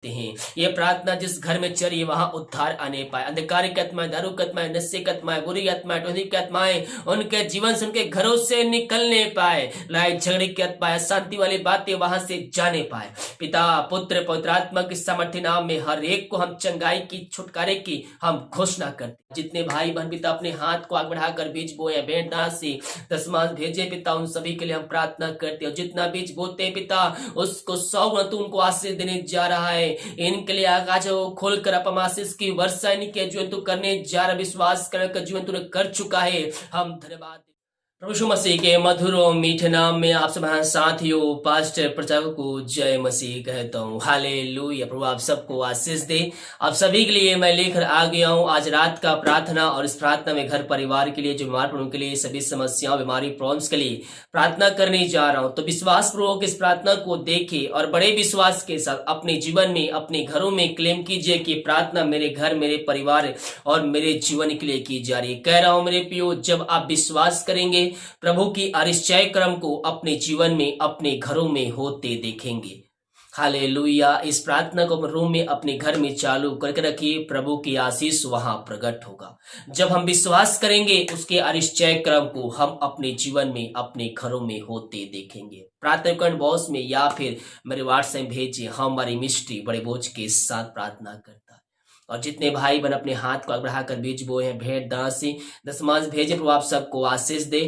हैं। ये प्रार्थना जिस घर में चली वहां उद्धार आने पाए। अंधकार की आत्माएं, दारू की आत्माएं, नशे की आत्माएं, बुरी आत्माएं, टोनी की आत्माएं उनके जीवन से, उनके घरों से निकलने पाए। लड़ाई झगड़े की आत्माएं, शांति वाली बातें वहां से जाने पाए। पिता, पुत्र, पवित्र आत्मा के सामर्थ्य नाम में हर एक को हम चंगाई की, छुटकारे की हम घोषणा करते। जितने भाई बहन पिता अपने हाथ को आगे बढ़ाकर बीज बोए, भेंट से दशमांश भेजे पिता, उन सभी के लिए हम प्रार्थना करते हैं। जितना बीज बोते हैं पिता, उसको 100 गुना तू उनको आशीष देने जा रहा है। इनके लिए आकाश खोलकर अपम आशीष की वर्षा इनके जीवन तू करने जा रहा। विश्वास कर जीवन तूने कर चुका है। हम धन्यवाद प्रभु यीशु मसीह के मधुर और मीठे नाम में आप सब साथियों, पास्टर प्रचारकों को जय मसीह कहता हूँ। हालेलुया। प्रभु आप सबको आशीष दे। आप सभी के लिए मैं लेकर आ गया हूँ आज रात का प्रार्थना, और इस प्रार्थना में घर परिवार के लिए, जो बीमार पड़ों के लिए, सभी समस्याओं, बीमारी, प्रॉब्लम्स के लिए प्रार्थना करने जा रहा हूँ। तो विश्वास पूर्वक इस प्रार्थना को देखे और बड़े विश्वास के साथ अपने जीवन में, अपने घरों में क्लेम कीजिए कि प्रार्थना मेरे घर, मेरे परिवार और मेरे जीवन के लिए की जा रही है। कह रहा हूँ मेरे प्रियो, जब आप विश्वास करेंगे प्रभु की अरिश्चय क्रम को अपने जीवन में, अपने घरों में होते देखेंगे। हालेलुया। इस प्रार्थना को अपने रूम में, अपने घर में चालू करके रखिए। प्रभु की आशीष वहां प्रकट होगा। जब हम विश्वास करेंगे उसके अरिश्चय क्रम को हम अपने जीवन में, अपने घरों में होते देखेंगे। प्रार्थना बॉक्स में या फिर मेरे व्हाट्सएप भेजिए। हमारी मिस्ट्री बड़े बोझ के साथ प्रार्थना करता है। और जितने भाई बहन अपने हाथ को बढ़ाकर बीज बोए हैं, भेंट दासी दशमांश भेजे, तो आप सबको आशीष दे,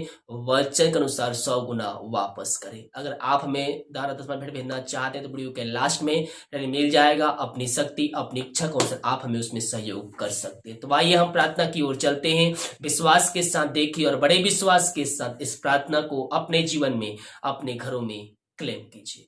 वचन के अनुसार 100 गुना वापस करे। अगर आप हमें दारा दशमांश भेंट भेजना चाहते हैं तो वीडियो के लास्ट में मिल जाएगा। अपनी शक्ति, अपनी इच्छा को अनुसार आप हमें उसमें सहयोग कर सकते हैं। तो आइए हम प्रार्थना की ओर चलते हैं। विश्वास के साथ देखिए और बड़े विश्वास के साथ इस प्रार्थना को अपने जीवन में, अपने घरों में क्लेम कीजिए।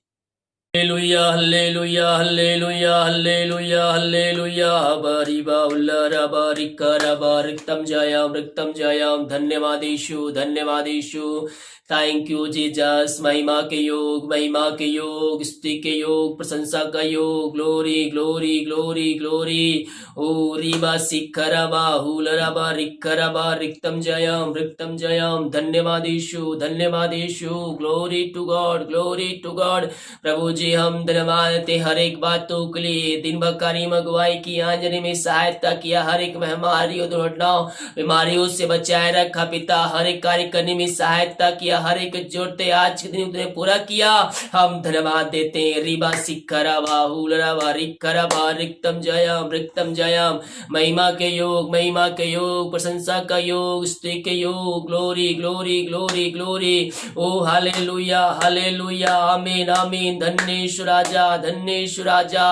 Hallelujah, hallelujah, hallelujah, hallelujah, hallelujah. बरिबा उल्लरा बारिकरा बारिकतम जयम, रिक्तम जयम। धन्यवाद यीशु, धन्यवाद यीशु। Thank you Jesus. महिमा के योग, महिमा के योग, स्तुति के योग, प्रशंसा का योग। Glory, glory, glory, glory. ओ रिबा सिखरबा हुलरबा रिखरबा रिक्तम जयम, रिक्तम जयम। धन्यवाद यीशु, धन्यवाद Yeshu. Glory to God, glory to God. प्रभु जी हम धन्यवाद देते हर एक बातों के लिए। दिन भकारी मगवाई की, आंजने में सहायता किया, हर एक महामारी, दुर्घटनाओं, बीमारियों से बचाए रखा पिता। हर एक कार्य करने में सहायता किया, हर एक जोड़ते आज के दिन तुमने पूरा किया। हम धन्यवाद देते हैं। रिबा सिखरबा हुलरबा रिखरबा रिक्तम जयम, रिक्तम जयम। महिमा के योग, महिमा के योग, प्रशंसा का योग, स्तुति के योग। Glory, glory, glory, glory. ओ हालेलुया, हालेलुया। Amen, amen. धन्येशु राजा, धन्येशु राजा।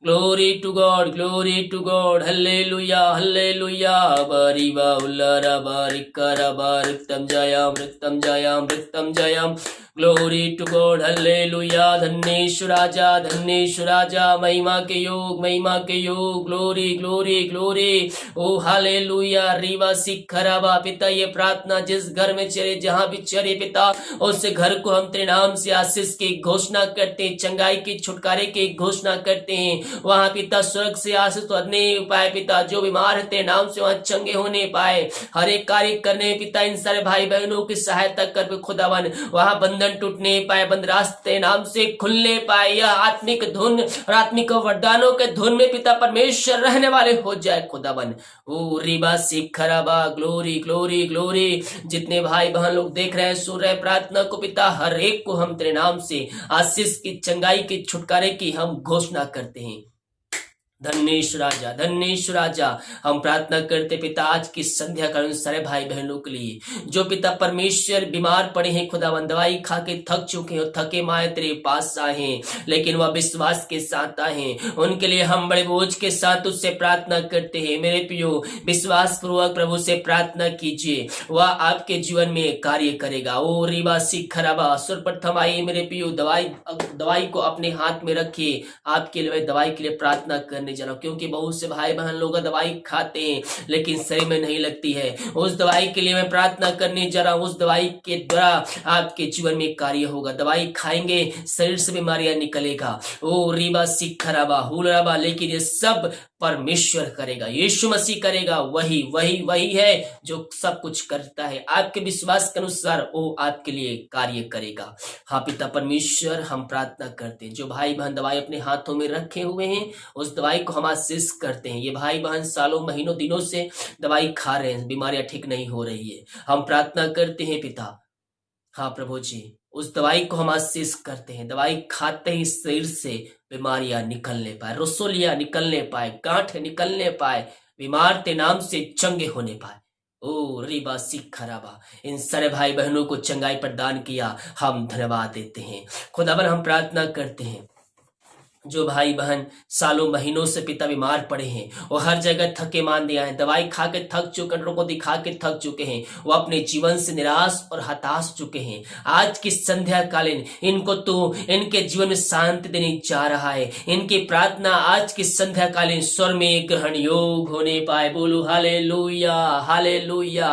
Glory to God, glory to God. Hallelujah, hallelujah. बरिबा उल्लरबा रिखरबा रिक्तम जयम, रिक्तम जयम, रिक्तम जयम। Glory to God, hallelujah. धन्येशु राजा, धन्येशु राजा। महिमा के योग, महिमा के योग। Glory, glory, glory. ओ हालेलुया। रिबा सिखरबा पिता, ये प्रार्थना जिस घर में चले, जहां भी चले पिता, उस घर को हम तेरे नाम से आशीष की घोषणा करते हैं, चंगाई की, छुटकारे की घोषणा करते हैं। वहां पिता स्वर्ग से आशीष तो नहीं पाए पिता, जो बीमार है तेरे नाम से वहां चंगे होने पाए। हर एक कार्य करने पिता इन सारे भाई बहनों की सहायता कर खुदावन, वहां बंधन टूटने पाए, बंद रास्ते नाम से खुलने पाए। यह आत्मिक धुन और आत्मिक वरदानों के धुन में पिता परमेश्वर रहने वाले हो जाए खुदावन। ओ रिबा सिखरबा। Glory, glory, glory. जितने भाई बहन लोग देख रहे हैं, सुन रहे प्रार्थना को पिता, हर एक को हम तेरे नाम से आशीष की, चंगाई की, छुटकारे की हम घोषणा करते हैं। धन्येश राजा, धन्येश राजा। हम प्रार्थना करते पिता आज की संध्या का सारे भाई बहनों के लिए, जो पिता परमेश्वर बीमार पड़े हैं खुदावन, दवाई खा के थक चुके हैं, थके माए तेरे पास आए हैं, लेकिन वह विश्वास के साथ आए हैं। उनके लिए हम बड़े बोझ के साथ उससे प्रार्थना करते हैं। मेरे प्रियो, विश्वास पूर्वक प्रभु से प्रार्थना कीजिए, वह आपके जीवन में कार्य करेगा। ओ रिबा सिखरबा। सर्वप्रथम आइए मेरे प्रियो, दवाई को अपने हाथ में रखिए। आपके लिए दवाई के लिए प्रार्थना करने करने जा रहा हूँ, क्योंकि बहुत से भाई बहन लोग दवाई खाते हैं लेकिन शरीर में नहीं लगती है। उस दवाई के लिए मैं प्रार्थना करने जा रहा हूँ, उस दवाई के द्वारा आपके जीवन में कार्य होगा। दवाई खाएंगे, शरीर से बीमारियां निकलेगा। ओ रीबा सिखराबा हुलराबा, लेकिन ये सब परमेश्वर करेगा, यीशु मसीह करेगा। वही वही वही है जो सब कुछ करता है। आपके विश्वास के अनुसार वो आपके लिए कार्य करेगा। हाँ पिता परमेश्वर, हम प्रार्थना करते हैं, जो भाई बहन दवाई अपने हाथों में रखे हुए हैं उस दवाई को हम आशीष करते हैं। ये भाई बहन सालों महीनों दिनों से दवाई खा रहे हैं, बीमारियां ठीक नहीं हो रही है। हम प्रार्थना करते हैं पिता, हाँ प्रभु जी, उस दवाई को हम आशीष करते हैं। दवाई खाते ही शरीर से बीमारियां निकलने पाए, रसोलियां निकलने पाए, गांठ निकलने पाए, बीमार के नाम से चंगे होने पाए। ओ रीबा सिखराबा, इन सारे भाई बहनों को चंगाई प्रदान किया, हम धन्यवाद देते हैं। खुदावन हम प्रार्थना करते हैं, जो भाई बहन सालों महीनों से पिता बीमार पड़े हैं, वो हर जगह थके मान दिया है, दवाई खा के थक चुके, डॉक्टरों को दिखा के थक चुके हैं, वो अपने जीवन से निराश और हताश चुके हैं। आज की संध्या कालीन इनको तो इनके जीवन में शांति देने जा रहा है। इनकी प्रार्थना आज की संध्या कालीन स्वर में ग्रहण योग होने पाए। बोलो हालेलुया हालेलुया,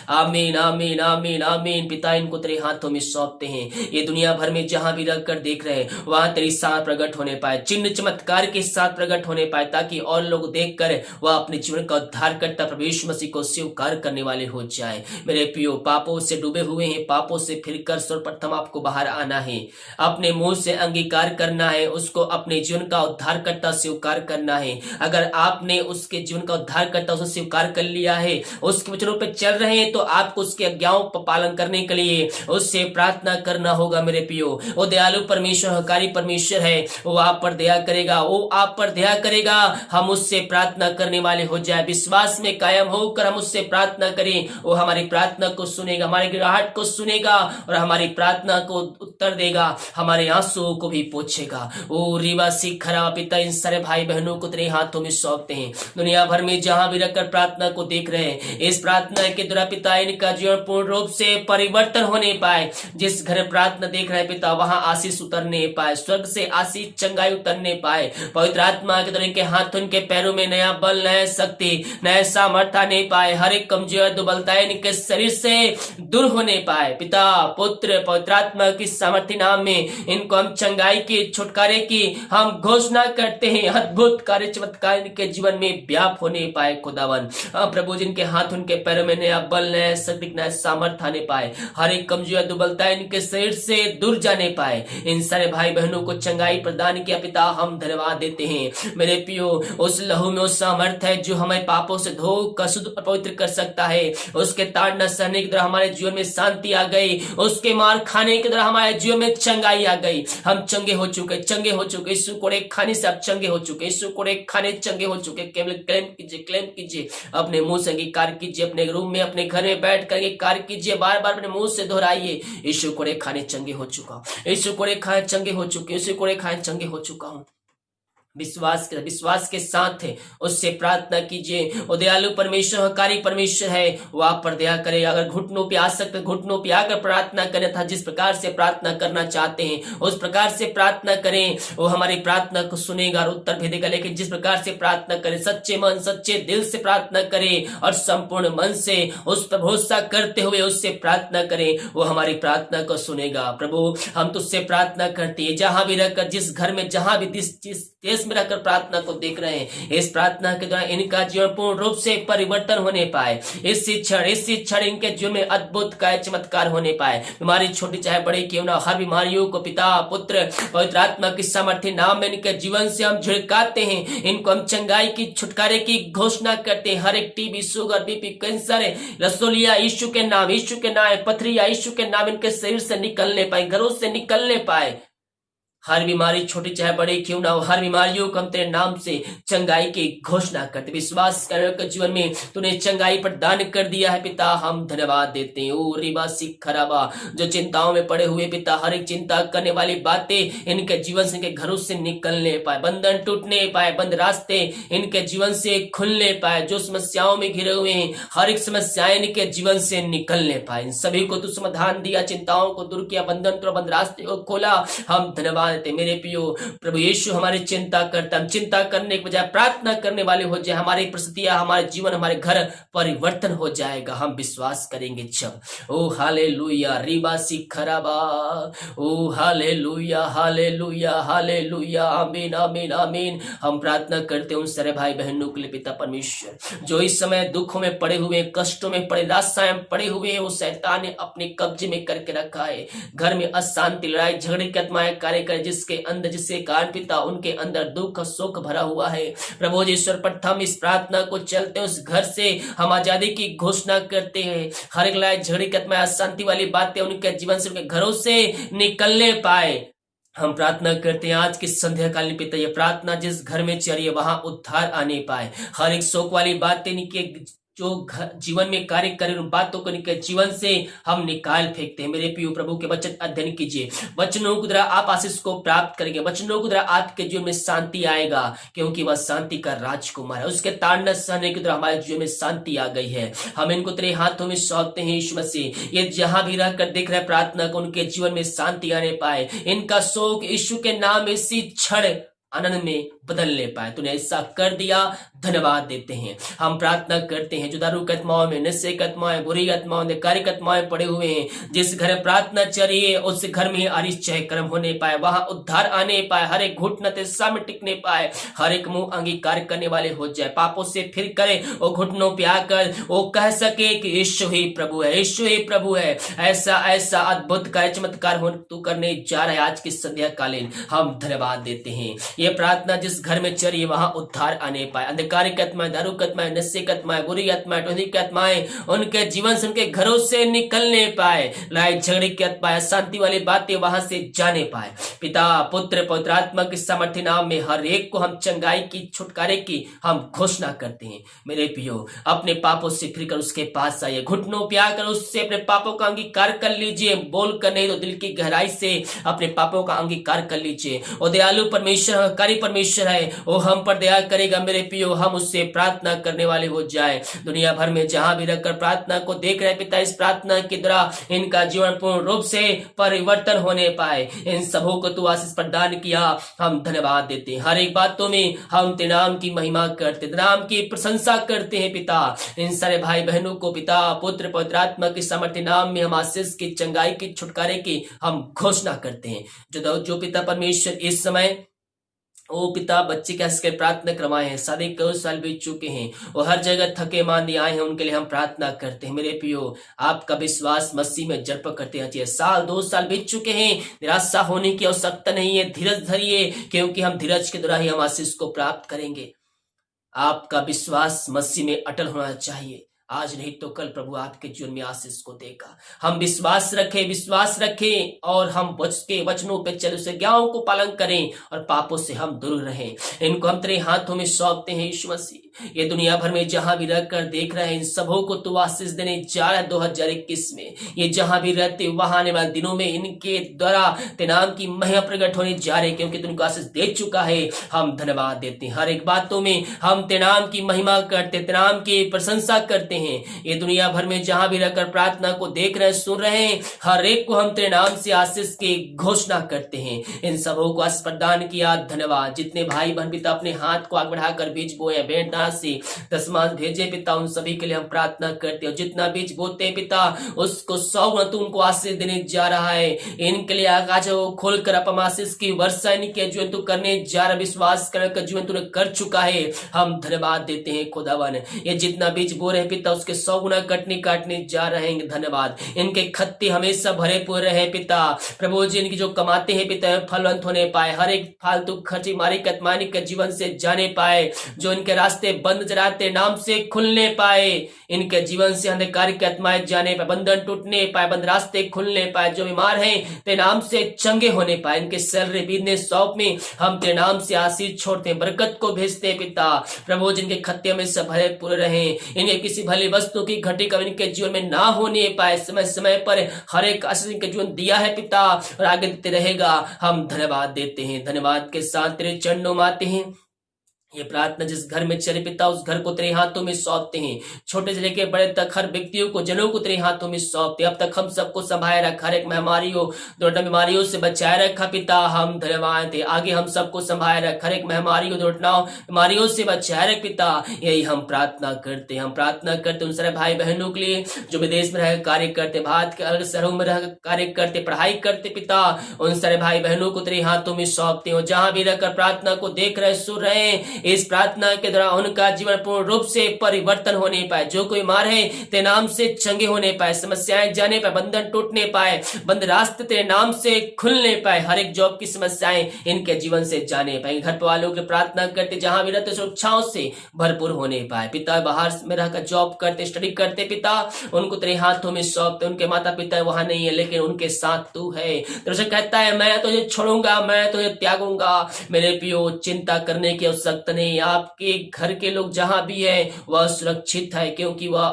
आमीन आमीन आमीन आमीन। पिता इनको तेरे हाथों में सौंपते हैं। ये दुनिया भर में जहां भी रख कर देख रहे हैं वहां तेरी साथ प्रकट होने पाए, चिन्ह चमत्कार के साथ प्रकट होने पाए, ताकि और लोग देखकर वह अपने जीवन का उद्धार करता प्रभु यीशु मसीह को स्वीकार करने वाले हो जाए। मेरे प्रियो, पापों से डूबे हुए हैं, पापों से फिरकर सर्वप्रथम आपको बाहर आना है, अपने मुंह से अंगीकार करना है, उसको अपने जीवन का उद्धार करता स्वीकार करना है। अगर आपने उसके जीवन का उद्धार करता उसे स्वीकार कर लिया है, उसके वचनों पर चल रहे हैं, तो आपको उसके आज्ञाओं पर पालन करने के लिए उससे प्रार्थना करना होगा। मेरे प्रियो, वो दयालु परमेश्वर, हकारी परमेश्वर है, वो आप पर दया करेगा, वो आप पर दया करेगा। हम उससे प्रार्थना करने वाले हो जाए, विश्वास में कायम होकर हम उससे प्रार्थना करें, वो हमारी प्रार्थना को सुनेगा, हमारी गिड़ाहट को सुनेगा और हमारी प्रार्थना को उत्तर देगा, हमारे आंसुओं को भी पोंछेगा। ओ रीवा सिखरा, पिता इन सारे भाई बहनों को तेरे हाथों में सौंपते हैं। दुनिया भर में जहां भी रखकर प्रार्थना को देख रहे हैं, इस प्रार्थना के द्वारा पिता इनका जीवन पूर्ण रूप से परिवर्तन होने पाए। जिस घर प्रार्थना देख रहे हैं पिता, वहां आशीष उतरने पाए, स्वर्ग से आशीष चंगाई उतरने पाए। पवित्र आत्मा के द्वारा इनके हाथों, इनके पैरों में नया बल, नया शक्ति, नया सामर्थ्य आने पाए। हर एक कमजोर दुबलता इनके शरीर से दूर होने पाए। पिता पुत्र पवित्र आत्मा की सामर्थ्य नाम में इनको हम चंगाई की, छुटकारे की हम घोषणा करते हैं। अद्भुत कार्य चमत्कार इनके जीवन में व्याप होने पाए। खुदावन प्रभु, जिनके हाथ उनके पैरों में नया बल, नया शक्ति, नया सामर्थ्य आने पाए, हर एक कमजोर दुबलता इनके शरीर से दूर जाने पाए। इन सारे भाई बहनों को चंगाई प्रदान किया पिता, हम धन्यवाद देते हैं। मेरे प्रियो, उस लहू में उस सामर्थ्य है जो हमें पापों से धोकर शुद्ध और पवित्र कर सकता है। उसके ताड़ना सहने के द्वारा हमारे जीवन में शांति आ गई, उसके मार खाने के द्वारा हमारे जीवन में चंगाई आ गई। हम चंगे हो चुके, चंगे हो चुके। यीशु कोड़े खाने से आप चंगे हो चुके, यीशु कोड़े खाने चंगे हो चुके। केवल क्लेम कीजिए, क्लेम कीजिए, अपने मुंह से अंगीकार कीजिए, अपने रूम में अपने घर में बैठ कर अंगीकार कीजिए, बार बार अपने मुंह से दोहराइए, यीशु कोड़े खाने चंगे हो चुका, यीशु कोड़े खाए चंगे हो चुके, यीशु कोड़े खाए चंगे हो चुका हूं। विश्वास के साथ है उससे प्रार्थना कीजिए। वो दयालु परमेश्वर, हकारी परमेश्वर है, वो आप पर दया करे। अगर घुटनों पे आ सकते, घुटनों पे आकर प्रार्थना करें था, जिस प्रकार से प्रार्थना करना चाहते हैं उस प्रकार से प्रार्थना करें। वो हमारी प्रार्थना को सुनेगा और उत्तर भी देगा। लेकिन जिस प्रकार से प्रार्थना करें, सच्चे मन सच्चे दिल से प्रार्थना करें और संपूर्ण मन से उस पर भरोसा करते हुए उससे प्रार्थना करें, वो हमारी प्रार्थना को सुनेगा। प्रभु, हम तुझसे प्रार्थना करते हैं, जहां भी रहकर, जिस घर में, जहां भी जिस देश में रहकर प्रार्थना को देख रहे हैं, इस प्रार्थना के द्वारा इनका जीवन पूर्ण रूप से परिवर्तन होने पाए। इस क्षण इनके जीवन में अद्भुत कार्य चमत्कार होने पाए। बीमारी छोटी चाहे बड़ी क्यों ना, हर बीमारियों को पिता पुत्र पवित्र आत्मा की सामर्थ्य नाम में इनके जीवन से हम झिड़काते हैं। इनको हम चंगाई की, छुटकारे की घोषणा करते हैं। हर एक टीबी, शुगर, बीपी, कैंसर, रसोलिया यीशु के नाम, यीशु के नाम, पथरिया यीशु के नाम इनके शरीर से निकलने पाए, घरों से निकलने पाए। हर बीमारी छोटी चाहे बड़ी क्यों ना हो, हर बीमारियों को हम तेरे नाम से चंगाई की घोषणा करते। विश्वास करने जीवन में तूने चंगाई प्रदान कर दिया है पिता, हम धन्यवाद देते हैं। ओ रिबा सिखराबा, जो चिंताओं में पड़े हुए पिता, हर एक चिंता करने वाली बातें इनके जीवन से, इनके घरों से निकलने पाए, बंधन टूटने पाए, बंद रास्ते इनके जीवन से खुलने पाए। जो समस्याओं में घिरे हुए हैं, हर एक समस्याएं इनके जीवन से निकलने पाए। इन सभी को तू समाधान दिया, चिंताओं को दूर किया, बंधन तो बंद रास्ते को खोला, हम धन्यवाद धन्यवाद देते हैं। मेरे पियो प्रभु यीशु हमारी चिंता करता, हम चिंता करने के बजाय प्रार्थना करने वाले हो जाए, हमारी परिस्थितियां, हमारे जीवन, हमारे घर परिवर्तन हो जाएगा। हम विश्वास करेंगे जब। ओ हालेलुया रीबा सी खराबा, ओ हालेलुया हालेलुया हालेलुया, आमीन आमीन आमीन। हम प्रार्थना करते हैं उन सारे भाई बहनों के लिए पिता परमेश्वर जो इस समय दुखों में पड़े हुए, कष्टों में पड़े, निराशाएं में पड़े हुए हैं, वो शैतान ने अपने कब्जे में करके रखा है। घर में अशांति, लड़ाई झगड़े की आत्माएं कार्य करे, जिसके अंदर, जिसके कारण पिता उनके अंदर दुख और शोक भरा हुआ है। प्रभु जी सर्वप्रथम इस प्रार्थना को चलते हैं, उस घर से हम आजादी की घोषणा करते हैं। हर एक लड़ाई झगड़े की आत्माएं, अशांति वाली बातें उनके जीवन से, उनके घरों से निकलने पाए। हम प्रार्थना करते हैं आज की संध्या कालीन पिता, ये प्रार्थना जिस घर में चल रही है वहां उद्धार आने पाए। हर एक शोक वाली बातें निके जो जीवन में कार्य करे, उन बातों को निकल जीवन से हम निकाल फेंकते हैं। मेरे प्रिय प्रभु के वचन अध्ययन कीजिए, वचनों के द्वारा आप आशीष को प्राप्त करेंगे, वचनों के द्वारा आपके जीवन में शांति आएगा, क्योंकि वह शांति का राजकुमार है। उसके ताड़ना सहने के द्वारा हमारे जीवन में शांति आ गई है। हम इनको तेरे हाथों में सौंपते हैं यीशु मसीह। ये जहां भी रहकर देख रहे प्रार्थना को, उनके जीवन में शांति आने पाए, इनका शोक यीशु के नाम में इसी क्षण आनंद में बदलने पाए। तूने ऐसा कर दिया, धन्यवाद देते हैं। हम प्रार्थना करते हैं जो दारू की आत्माओं में, नशे की आत्माएं, बुरी आत्माओं, कार्य आत्माएं पड़े हुए हैं, जिस घर में प्रार्थना चलिए उस घर में अरिष्ट कर्म होने पाए, वहां उद्धार आने पाए, हर एक घुटना तेरे सामने टिकने पाए, हर एक मुंह अंगीकार करने वाले हो जाए, पापों से फिर करे और घुटनों पे आकर वो कह सके कि यीशु ही प्रभु है, यीशु ही प्रभु है। ऐसा ऐसा अद्भुत कार्य, चमत्कार हो तू करने जा रहा है आज की संध्या कालीन। हम धन्यवाद देते हैं। ये प्रार्थना जिस घर में चल रही है वहां उद्धार आने पाए। अंधकार की आत्माएं, दारू की आत्माएं, नशे की आत्माएं, बुरी आत्माएं, टोनी की आत्माएं उनके जीवन से, उनके घरों से निकलने पाए। लड़ाई झगड़े की आत्माएं, शांति वाली बातें वहां से जाने पाए। पिता पुत्र पवित्र आत्मा के सामर्थ्य नाम में हर एक को हम चंगाई की, छुटकारे की हम घोषणा करते हैं। मेरे पियो अपने पापों से फिरकर उसके पास आइए, घुटनों पे आकर उससे अपने पापों का अंगीकार कर लीजिए। बोल कर नहीं तो दिल की गहराई से अपने पापों का अंगीकार कर लीजिए। और दयालु परमेश्वर, कारी परमेश्वर है, वो हम पर दया करेगा। मेरे पियो हम उससे प्रार्थना करने वाले हो जाए। दुनिया भर में जहां भी रहकर प्रार्थना को देख रहे पिता, इस प्रार्थना के द्वारा इनका जीवन पूर्ण रूप से परिवर्तन होने पाए। इन सबों को तू आशीष प्रदान किया, हम धन्यवाद देते हैं। हर एक बातों में हम तेरे नाम की महिमा करते, तेरे नाम की प्रशंसा करते हैं पिता। इन सारे भाई बहनों को पिता पुत्र पवित्र आत्मा के सामर्थ्य नाम में हम आशीष की, चंगाई की, छुटकारे की हम घोषणा करते हैं। जो पिता परमेश्वर इस समय ओ पिता बच्चे के हंस प्रार्थना करवाए हैं, सारे कई साल बीत चुके हैं, वो हर जगह थके मांदे आए हैं, उनके लिए हम प्रार्थना करते हैं। मेरे पियो आपका विश्वास मसीह में जड़ करते हैं। साल 2 साल बीत चुके हैं, निराशा होने की आवश्यकता नहीं है, धीरज धरिए, क्योंकि हम धीरज के द्वारा ही हम आशीष को प्राप्त करेंगे। आपका विश्वास मसीह में अटल होना चाहिए। आज नहीं तो कल प्रभु आपके जीवन में आशीष को देगा। हम विश्वास रखें और हम वचनों पे चले, उसे ज्ञाओं को पालन करें और पापों से हम दूर रहें। इनको हम तेरे हाथों में सौंपते हैं यीशु मसीह। ये दुनिया भर में जहां भी रहकर देख रहे हैं, इन सबों को तू आशीष देने जा रहा है 2021 में। ये जहां भी रहते वहां आने वाले दिनों में इनके द्वारा तेरे नाम की महिमा प्रकट होने जा रही है, क्योंकि तू उनको आशीष दे चुका है। हम धन्यवाद देते हैं। हर एक बातों में हम तेरे नाम की महिमा करते, तेरे नाम की प्रशंसा करते हैं। ये दुनिया भर में जहां भी रहकर प्रार्थना को देख रहे, सुन रहे हैं, हर एक को हम तेरे नाम से आशीष की घोषणा करते हैं। इन सबों को आशीष प्रदान किया, धन्यवाद। जितने भाई बहन पिता अपने हाथ को आगे बढ़ाकर बीज बोए, भेंट से दशमांश भेजे पिता, उन सभी के लिए हम प्रार्थना करते हैं। जितना बीज बोते हैं पिता, उसको 100 गुना तू उनको आशीष देने जा रहा है। इनके लिए आकाश खोलकर अपम आशीष की वर्षा इनके जीवन तू करने जा रहा, विश्वास कर जीवन तूने कर चुका है। हम धन्यवाद देते हैं खुदावन। ये जितना बीज बो रहे पिता, उसके 100 गुना काटने जा रहे हैं। धन्यवाद। इनके खत्ते हमेशा भरे पूरे रहे पिता। प्रभु जी इनकी जो कमाते हैं पिता, फलवंत होने पाए, हर एक फालतू खर्ची मारी कतमानी के जीवन से जाने पाए। जो इनके रास्ते बंद जराते नाम से खुलने पाए, इनके जीवन से अंधकार की आत्माएं जाने पाए, बंधन टूटने पाए, बंद रास्ते खुलने पाए। जो बीमार हैं तेरे नाम से चंगे होने पाए। इनके सैलरी बिजनेस शॉप में हम तेरे नाम से आशीष छोड़ते हैं, बरकत को भेजते हैं पिता। प्रभु जिनके खत्ते में सब भरे पूरे रहे, इन्हें किसी भली वस्तु की घटी कभी इनके जीवन में ना होने पाए। समय समय पर हर एक आशीष इनके जीवन दिया है पिता, और आगे देते रहेगा। हम धन्यवाद देते हैं। धन्यवाद के साथ तेरे चरणों में आते हैं। ये प्रार्थना जिस घर में चले पिता, उस घर को तेरे हाथों में सौंपते हैं। छोटे से लेकर बड़े तक हर व्यक्तियों को, जनों को तेरे हाथों में सौंपते हैं। अब तक हम सबको संभाले रखा, हर एक महामारियों, दुर्घटना बीमारियों से बचाए रखा पिता, हम धन्यवाद थे। आगे हम सबको संभाले रखा, हर एक महामारियों, दुर्घटनाओं, बीमारियों से बचाए रख पिता। यही हम प्रार्थना करते हैं। हम प्रार्थना करते उन सारे भाई बहनों के लिए जो विदेश में रहकर कार्य करते, भारत के अलग शहरों में रहकर कार्य करते, पढ़ाई करते पिता। उन सारे भाई बहनों को तेरे हाथों में सौंपते हो, जहां भी रहकर प्रार्थना को देख रहे, सुन रहे, इस प्रार्थना के द्वारा उनका जीवन पूर्ण रूप से परिवर्तन होने पाए। जो कोई बीमार है तेरे नाम से चंगे होने पाए, समस्याएं जाने पाए, बंधन टूटने पाए, बंद रास्ते तेरे नाम से खुलने पाए, हर एक जॉब की समस्याएं इनके जीवन से जाने पाए। घर वालों की प्रार्थना करते जहां भी रहते सुरक्षाओं से भरपूर होने पाए पिता। बाहर में रहकर जॉब करते, स्टडी करते पिता, उनको तेरे हाथों में सौंपते। उनके माता पिता वहां नहीं है लेकिन उनके साथ तू है। तो कहता है मैं तुझे छोड़ूंगा, मैं तुझे त्यागूंगा। मेरे पियो चिंता करने की आवश्यकता नहीं, आपके घर के लोग जहां भी है वह सुरक्षित है, क्योंकि वह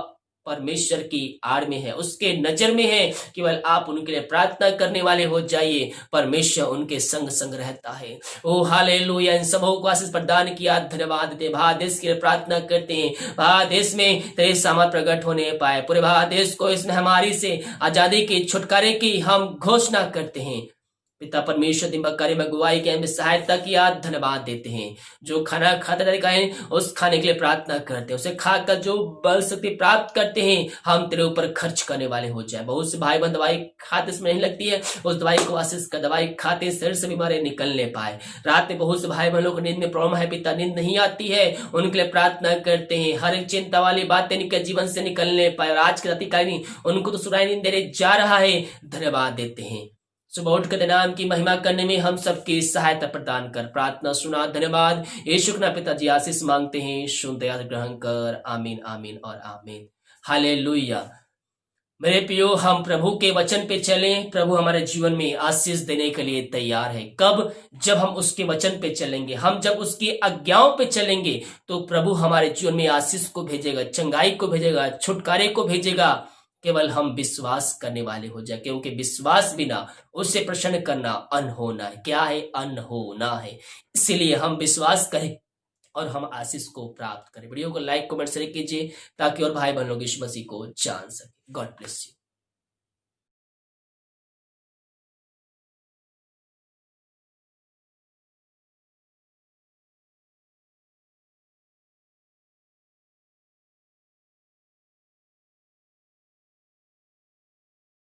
परमेश्वर की आड़ में है, उसके नजर में है। केवल आप उनके लिए प्रार्थना करने वाले हो जाइए, परमेश्वर उनके संग संग रहता है। ओ हालेलुया। इन सबों को आशीष प्रदान किया, धन्यवाद दे। भारत देश के लिए प्रार्थना करते हैं, भारत देश में तेरे सामर्थ प्रकट होने पाए। पूरे भारत देश को इस महामारी से आजादी की, छुटकारे की हम घोषणा करते हैं पिता। परमेश्वर दिमाग कार्य में अगुवाई के हमें सहायता की याद धन्यवाद देते हैं। जो खाना खाते तरीका है उस खाने के लिए प्रार्थना करते हैं, उसे खाकर जो बल शक्ति प्राप्त करते हैं हम तेरे ऊपर खर्च करने वाले हो जाए। बहुत से भाई बहन दवाई खाते इसमें नहीं लगती है, उस दवाई को आशीष का दवाई खाते शरीर से बीमारी निकलने पाए। रात में बहुत से भाई बहनों को नींद में प्रॉब्लम है पिता, नींद नहीं आती है, उनके लिए प्रार्थना करते हैं। हर एक चिंता वाली बातें इनके जीवन से निकलने पाए। और आज के राति का उनको तो सुनाई नींद देने जा रहा है, धन्यवाद देते हैं। सुबह उठ कर नाम की महिमा करने में हम सबकी सहायता प्रदान कर। प्रार्थना सुना, धन्यवाद यीशु के नाम पिताजी आशीष मांगते हैं, सुन दया ग्रहण कर। आमीन आमीन और आमीन। हालेलुया। मेरे प्रियो, हम प्रभु के वचन पे चलें। प्रभु हमारे जीवन में आशीष देने के लिए तैयार है। कब? जब हम उसके वचन पे चलेंगे, हम जब उसकी आज्ञाओं पे चलेंगे तो प्रभु हमारे जीवन में आशीष को भेजेगा, चंगाई को भेजेगा, छुटकारे को भेजेगा। केवल हम विश्वास करने वाले हो जाए, क्योंकि विश्वास बिना उसे प्रसन्न करना अनहोना है। क्या है? अनहोना है। इसीलिए हम विश्वास करें और हम आशीष को प्राप्त करें। वीडियो को लाइक, कमेंट, शेयर कीजिए ताकि और भाई बहन लोग यीशु मसीह को जान सके। God bless you.